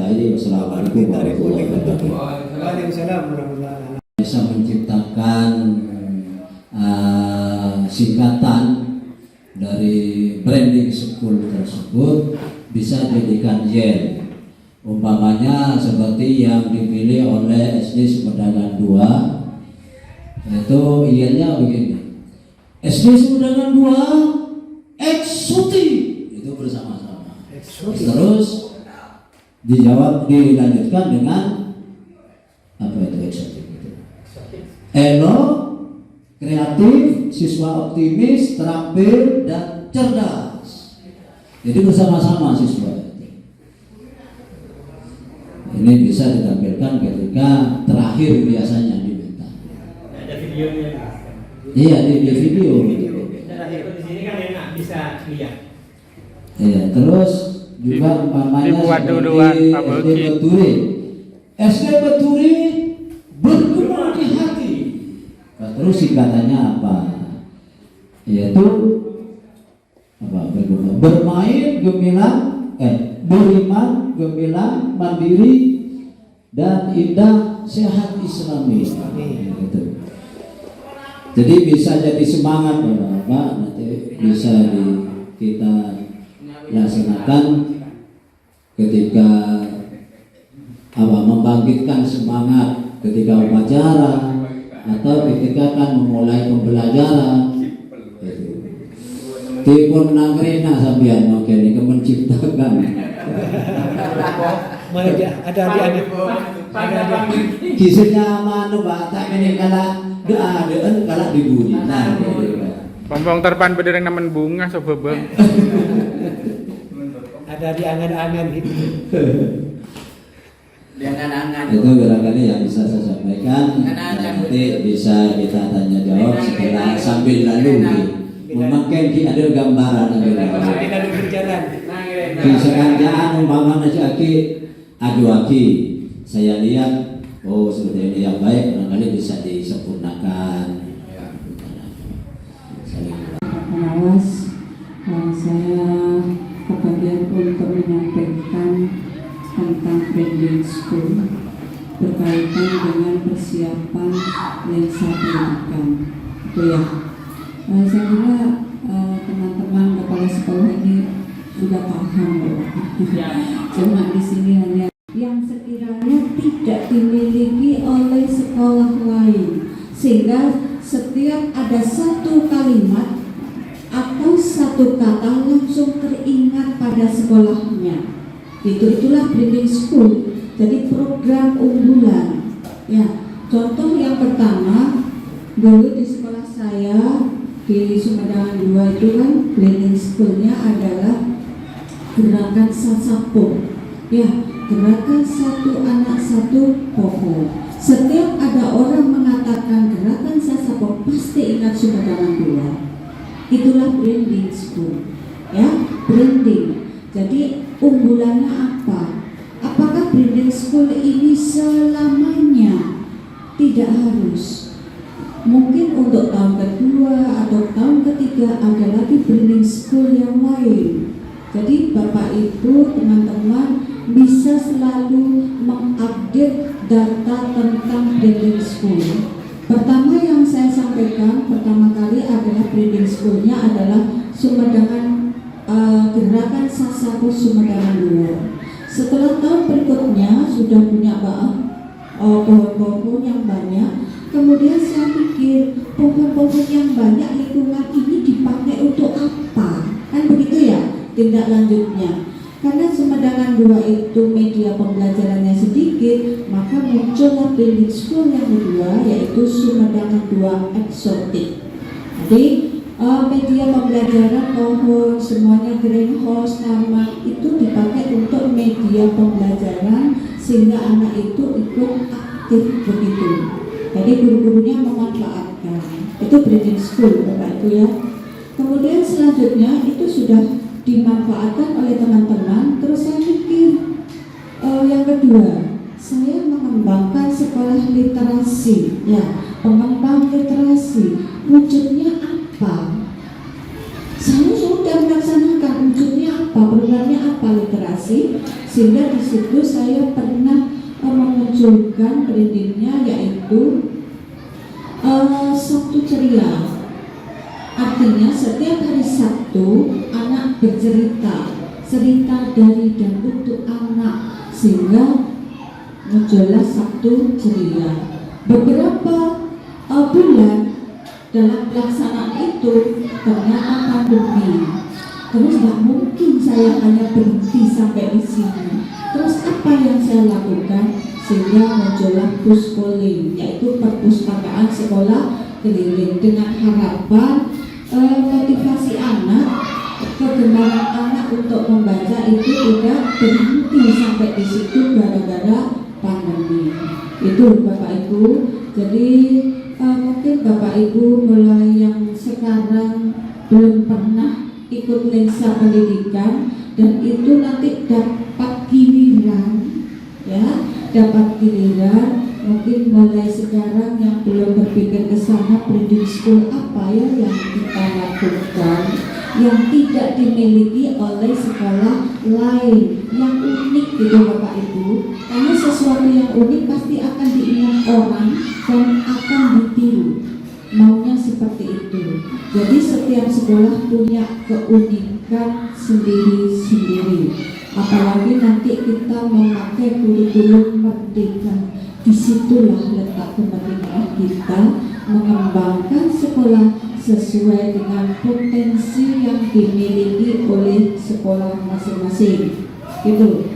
akhiri. Wassalamualaikum warahmatullahi wabarakatuh. Waalaikumsalam warahmatullahi wabarakatuh. Bisa menciptakan singkatan dari branding school tersebut, bisa jadikan YEL. Umpamanya seperti yang dipilih oleh SD Sumedang 2, itu YEL-nya begini: SD Sumedang 2 eksotik, itu bersama-sama. Terus dilanjutkan dengan apa itu eksotik itu? Elo, kreatif, siswa optimis, terampil, dan cerdas. Jadi bersama-sama siswa. Ini bisa ditampilkan ketika terakhir biasanya diminta. Ada videonya. Iya, di video. Terakhir di sini kan enak bisa lihat. Iya, terus juga umpamanya seperti SD Beturi. SD Beturi bergema di hati. Nah, terus singkatannya apa? Yaitu apa? Bermain gemilang, beriman, gemilang, mandiri, dan indah, sehat Islami. Gitu. Jadi bisa jadi semangat ya Bapak, nanti bisa kita laksanakan ketika membangkitkan semangat ketika upacara atau ketika akan memulai pembelajaran. Tipun nangrena sampeyan oke ini menciptakan. Ada Kisahnya manu Pak, tak ini kala deun kala dibunyi. Nah, Pompong terpan bedereng namen bunga sobebeng. Ada di angan-angan itu. Di angan-angan. Itu barangkali yang bisa saya sampaikan. Nanti bisa kita tanya jawab setelah sambil lalu. Mungkin ada gambaran Kita berjalan. Kisahnya umpamanya si Aki Aki, saya lihat seperti ini yang baik, barangkali bisa disempurnakan. Pengawas, saya kebagian untuk menyampaikan tentang branding school berkaitan dengan persiapan lensa pendidikan. Saya kira teman-teman kepala sekolah ini sudah paham loh. Cuma di sini hanya yang sekiranya tidak dimiliki oleh sekolah lain, sehingga setiap ada satu kalimat atau satu kata langsung teringat pada sekolahnya. Itulah branding school. Jadi program unggulan. Ya, contoh yang pertama dulu di sekolah saya di Sumedang 2 itu kan branding schoolnya adalah gerakan Sasapo. Ya, gerakan satu anak satu pohon. Setiap ada orang mengatakan gerakan Sasapo pasti ingat Sumedang 2. Itulah branding school. Ya, branding. Jadi unggulannya apa? Apakah branding school ini selamanya? Tidak harus. Mungkin untuk tahun kedua atau tahun ketiga ada lagi branding school yang lain. Jadi Bapak Ibu, teman-teman bisa selalu mengupdate data tentang branding school. Pertama yang saya sampaikan pertama kali adalah branding schoolnya adalah Sumedang gerakan Sasapo Sumedang 2. Setelah tahun berikutnya sudah punya pohon-pohon yang banyak. Kemudian saya pikir pohon-pohon yang banyak lingkungan ini dipakai untuk apa? Kan begitu ya tindak lanjutnya. Karena Sumedang 2 itu media pembelajarannya sedikit, maka muncullah branding school yang kedua yaitu Sumedang 2 eksotik. Jadi media pembelajaran pohon semuanya greenhouse taman itu dipakai untuk media pembelajaran sehingga anak itu ikut aktif begitu. Jadi guru-gurunya memanfaatkan. Itu branding school Bapak Ibu ya. Kemudian selanjutnya itu sudah dimanfaatkan oleh teman-teman. Terus saya pikir yang kedua, saya mengembangkan sekolah literasi. Ya, pengembang literasi. Wujudnya apa? Saya sudah melaksanakan wujudnya apa? apa? Programnya apa? Literasi. Sehingga di situ saya pernah memunculkan brandingnya yaitu Sabtu Ceria. Artinya setiap hari Sabtu anak bercerita, cerita dari dan untuk anak, sehingga muncullah Sabtu Ceria. Beberapa bulan dalam pelaksanaan itu ternyata pandemi. Terus nggak mungkin saya hanya berhenti sampai di sini. Terus apa yang saya lakukan? Sehingga muncullah Puskolin, yaitu perpustakaan sekolah keliling, dengan harapan motivasi anak, kegemaran anak untuk membaca itu tidak berhenti sampai di situ gara-gara pandemi. Itu Bapak Ibu. Jadi mungkin Bapak Ibu mulai yang sekarang belum pernah ikut lensa pendidikan, dan itu nanti dapat giliran, ya, dapat giliran. Mungkin mulai sekarang yang belum berpikir ke sana, breeding school apa ya yang kita lakukan yang tidak dimiliki oleh sekolah lain, yang unik gitu Bapak Ibu. Karena sesuatu yang unik pasti akan diingat orang dan akan ditiru. Maunya seperti itu. Jadi setiap sekolah punya keunikan sendiri-sendiri. Apalagi nanti kita memakai kurikulum merdeka. Disitulah letak kemerdekaan kita, mengembangkan sekolah sesuai dengan potensi yang dimiliki oleh sekolah masing-masing. Gitu.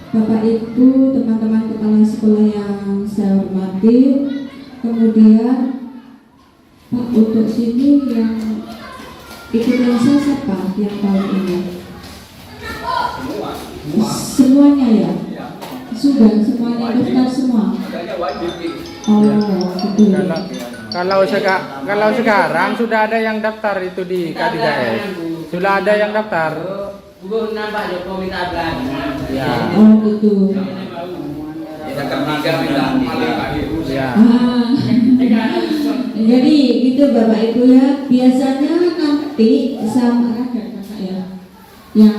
Bapak Ibu, teman-teman kepala sekolah yang saya hormati, kemudian Pak, untuk sini yang ikut lensa siapa yang tahun ini? Semuanya ya? Sudah semuanya daftar semua? Oh, gitu. Kalau sekarang sudah ada yang daftar itu di K3S. Sudah ada yang daftar. Ya. Oh, gitu. Ya. Jadi gitu Bapak Ibu ya. Biasanya nanti sama radar Kakak ya, yang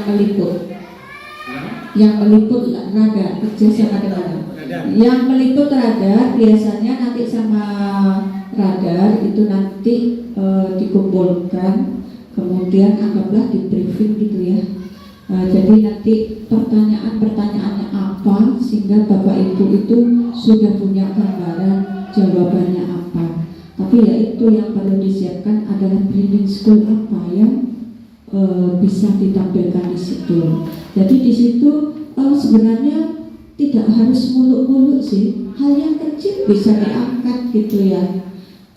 meliput radar, kerja sama dengan yang meliput radar. Biasanya nanti sama radar itu nanti dikumpulkan, kemudian anggaplah di briefing gitu ya. Jadi nanti pertanyaannya apa, sehingga Bapak Ibu itu sudah punya gambaran jawabannya apa. Tapi ya itu yang perlu disiapkan adalah breeding school apa yang bisa ditampilkan di situ. Jadi di situ sebenarnya tidak harus muluk-muluk sih, hal yang kecil bisa diangkat gitu ya.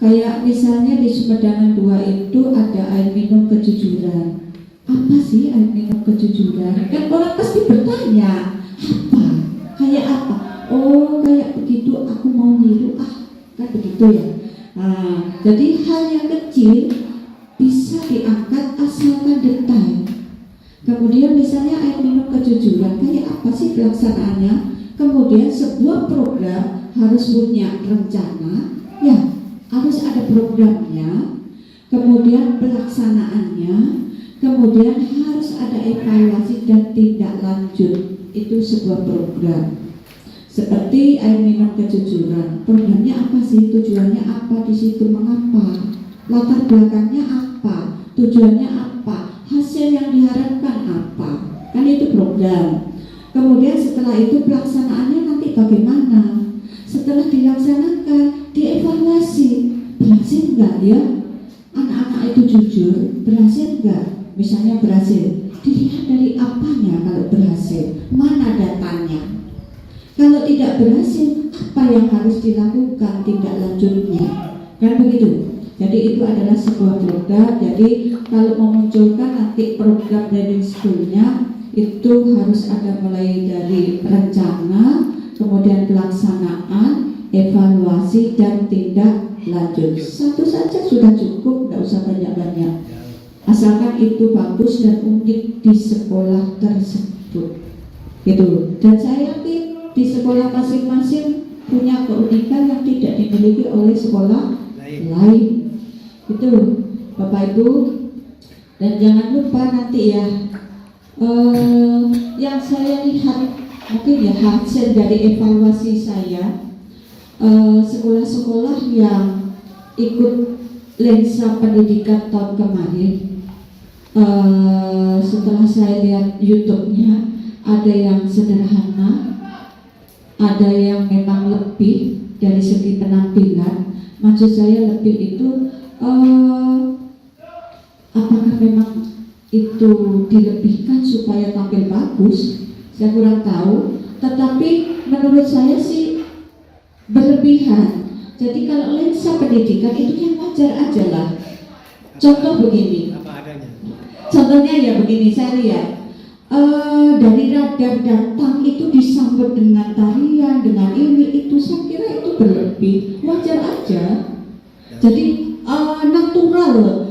Kayak misalnya di Sumedang 2 itu ada air minum kejujuran. Apa sih air minum kejujuran? Kan orang pasti bertanya, apa? Kayak apa? Oh, kayak begitu, aku mau niru, kan begitu ya. Nah, jadi hal yang kecil bisa diangkat asalkan detail. Kemudian misalnya air minum kejujuran, kayak apa sih pelaksanaannya? Kemudian sebuah program harus punya rencana, ya harus ada programnya, kemudian pelaksanaannya, kemudian harus ada evaluasi dan tindak lanjut. Itu sebuah program. Seperti air minum kejujuran, programnya apa sih? Tujuannya apa di situ? Mengapa? Latar belakangnya apa? Tujuannya apa? Hasil yang diharapkan apa? Kan itu program. Kemudian setelah itu pelaksanaannya nanti bagaimana? Setelah dilaksanakan, dievaluasi, berhasil enggak ya? Anak-anak itu jujur, berhasil enggak? Misalnya berhasil, dilihat dari apanya kalau berhasil? Mana datanya? Kalau tidak berhasil, apa yang harus dilakukan tindak lanjutnya? Kan begitu. Jadi itu adalah sebuah program. Jadi kalau memunculkan nanti program breeding school-nya itu harus ada mulai dari rencana, kemudian pelaksanaan, evaluasi dan tindak lanjut. Satu saja sudah cukup, tidak usah banyak-banyak. Asalkan itu bagus dan unik di sekolah tersebut. Gitu. Dan saya yakin di sekolah masing-masing punya keunikan yang tidak dimiliki oleh sekolah lain. Itu Bapak Ibu. Dan jangan lupa nanti ya, yang saya lihat mungkin ya hasil dari evaluasi saya, sekolah-sekolah yang ikut lensa pendidikan tahun kemarin, setelah saya lihat YouTube-nya, ada yang sederhana, ada yang memang lebih dari segi penampilan. Maksud saya lebih itu apakah memang itu dilebihkan supaya tampil bagus? Saya kurang tahu. Tetapi menurut saya sih berlebihan. Jadi kalau lensa pendidikan itu yang wajar aja lah. Contoh begini. Apa adanya. Contohnya ya begini, saya lihat dari radar datang itu disambut dengan tarian, dengan ini itu, saya kira itu berlebih, wajar aja. Jadi natural,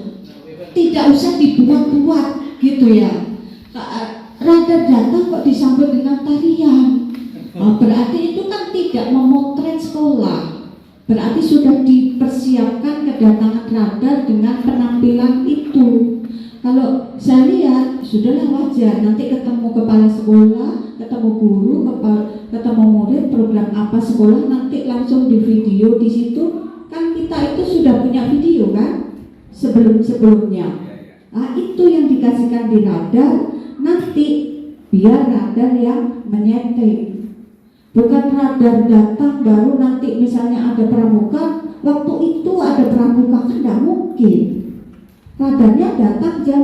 tidak usah dibuat-buat gitu ya. Radar datang kok disambut dengan tarian, berarti itu kan tidak memotret sekolah. Berarti sudah dipersiapkan kedatangan radar dengan penampilan itu. Kalau saya lihat sudahlah wajar, nanti ketemu kepala sekolah, ketemu guru, ketemu murid, program apa sekolah, nanti langsung di video di situ. Kan kita itu sudah punya video kan sebelumnya. Nah, itu yang dikasihkan di radar, nanti biar radar yang menyeting. Bukan radar datang baru nanti misalnya ada pramuka, waktu itu ada pramuka, kan tidak mungkin. Radarnya datang jam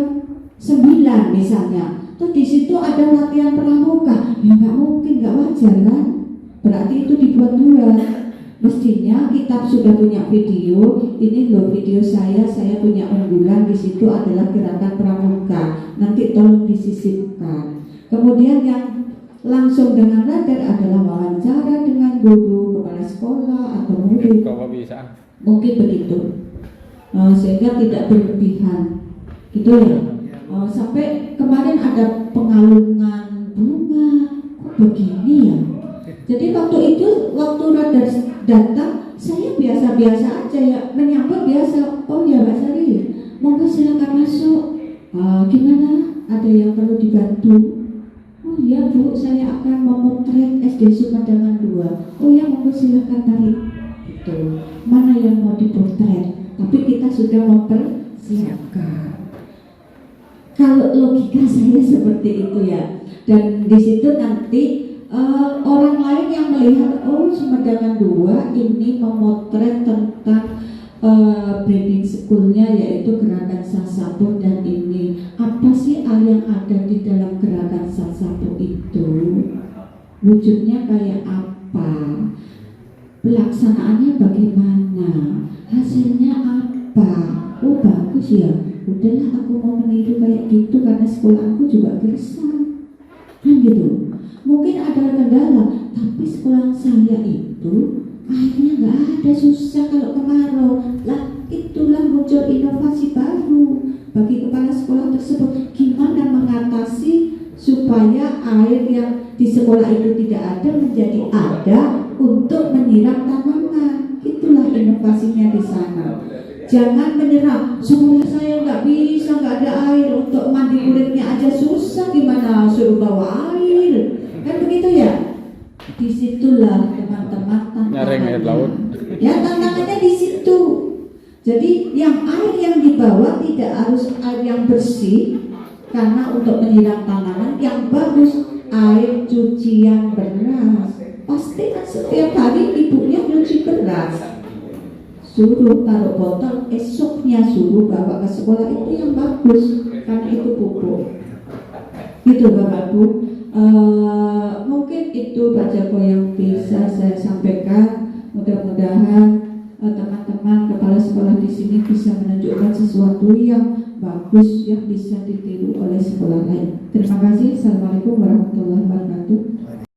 9 misalnya, terus di situ ada latihan pramuka, ya nggak mungkin, nggak wajar kan? Berarti itu dibuat-buat. Mestinya kita sudah punya video, ini loh video saya punya unggulan, di situ adalah gerakan pramuka, nanti tolong disisipkan. Kemudian yang langsung dengan radar adalah wawancara dengan guru, kepala sekolah atau murid. Kok bisa? Mungkin begitu, sehingga tidak berlebihan, gitu ya. Sampai kemarin ada pengalungan bunga, kok begini ya? Jadi waktu itu, waktu radar datang, saya biasa-biasa aja ya, menyambut biasa. Oh ya Mbak Sari, monggo silakan masuk. Gimana? Ada yang perlu dibantu? Oh ya Bu, saya akan memotret SD Sumedang 2. Oh ya, monggo silakan tarik. Gitu. Mana yang mau dipotret? Tapi kita sudah mempersiapkan. Kalau logika saya seperti itu ya. Dan di situ nanti orang lain yang melihat, oh Sumedang 2 ini memotret tentang branding schoolnya, yaitu gerakan Sasapo, dan ini apa sih yang ada di dalam gerakan Sasapo itu, wujudnya kayak apa, pelaksanaannya bagaimana, hasilnya apa. Oh bagus ya, udahlah aku mau meniru kayak gitu karena sekolahku juga gersang kan gitu. Mungkin ada kendala, tapi sekolah saya itu airnya nggak ada, susah kalau kemarau. Lah itulah muncul inovasi baru bagi kepala sekolah tersebut, gimana mengatasi supaya air yang di sekolah itu tidak ada menjadi ada untuk menyiram tanaman. Itulah inovasinya di sana. Jangan menyerah, sekolah saya nggak bisa, nggak ada air untuk mandi kulitnya aja susah, gimana suruh bawa air, kan begitu ya. Disitulah teman-teman tantangannya. Ya tantangannya di situ. Jadi yang air yang dibawa tidak harus air yang bersih, karena untuk menyiram tanaman yang bagus air cucian beras. Pasti kan setiap hari ibunya nyuci beras. Suruh taruh botol, esoknya suruh bawa ke sekolah, itu yang bagus karena itu pupuk. Gitu Bapak Bu. Mungkin itu Pak Joko yang bisa saya sampaikan. Mudah-mudahan teman-teman kepala sekolah di sini bisa menunjukkan sesuatu yang bagus yang bisa ditiru oleh sekolah lain. Terima kasih. Assalamualaikum warahmatullahi wabarakatuh.